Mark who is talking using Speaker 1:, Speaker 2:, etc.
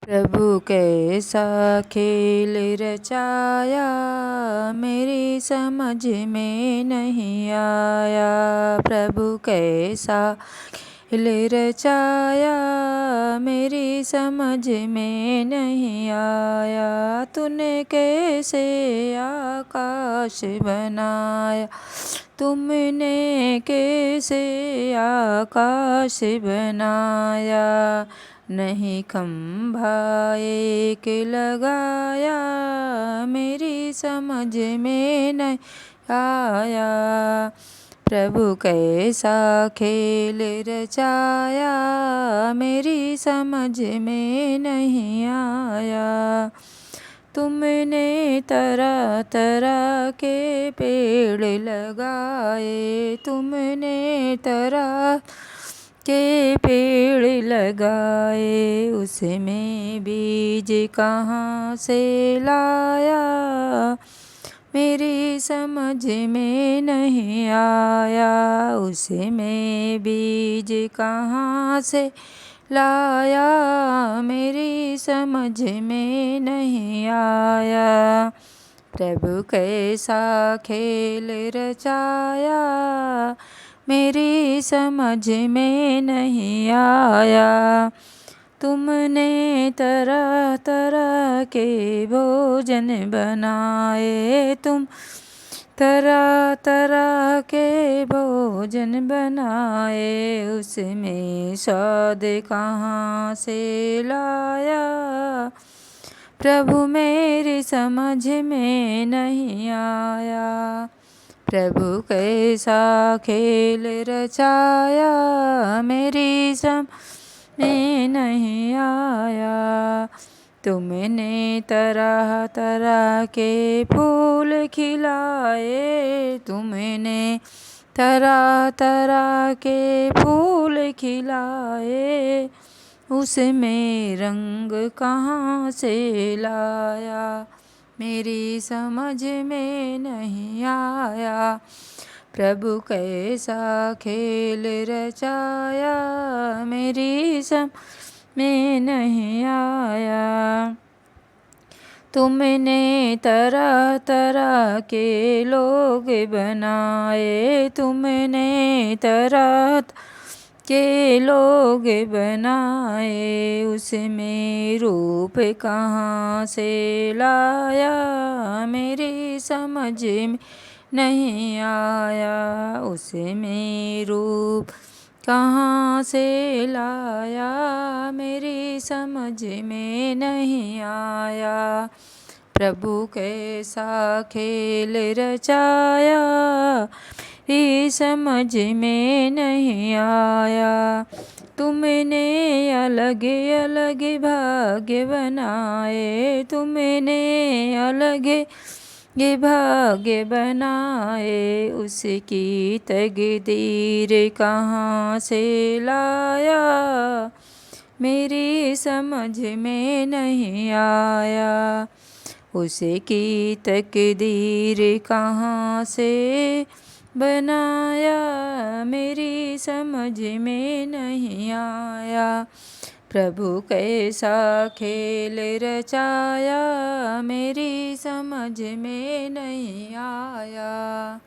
Speaker 1: प्रभु कैसा खेल रचाया, मेरी समझ में नहीं आया। प्रभु कैसा खेल रचाया, मेरी समझ में नहीं आया। तूने कैसे आकाश बनाया, तुमने कैसे आकाश बनाया। नहीं खंभा एक लगाया, मेरी समझ में नहीं आया। प्रभु कैसा खेल रचाया, मेरी समझ में नहीं आया। तुमने तरह तरह के पेड़ लगाए, तुमने तरह के पेड़ लगाए। उसमें बीज कहाँ से लाया, मेरी समझ में नहीं आया। उसमें बीज कहाँ से लाया, मेरी समझ में नहीं आया। प्रभु कैसा खेल रचाया, मेरी समझ में नहीं आया। तुमने तरह तरह के भोजन बनाए, तुम तरह तरह के भोजन बनाए। उसमें स्वाद कहाँ से लाया, प्रभु मेरी समझ में नहीं आया। प्रभु कैसा खेल रचाया, मेरी समझ में नहीं आया। तुमने तरह तरह के फूल खिलाए, तुमने तरह तरह के फूल खिलाए। उसमें रंग कहाँ से लाया, मेरी समझ में नहीं आया। प्रभु कैसा खेल रचाया, मेरी समझ में नहीं आया। तुमने तरह तरह के लोग बनाए, तुमने तरह के लोग बनाए। उसमें रूप कहाँ से लाया, मेरी समझ में नहीं आया। उसमें रूप कहाँ से लाया, मेरी समझ में नहीं आया। प्रभु कैसा खेल रचाया, मेरी समझ में नहीं आया। तुमने अलग अलग भाग्य बनाए, तुमने अलग ये भाग्य बनाए। उसकी तकदीर कहाँ से लाया, मेरी समझ में नहीं आया। उसकी तकदीर कहाँ से बनाया, मेरी समझ में नहीं आया। प्रभु कैसा खेल रचाया, मेरी समझ में नहीं आया।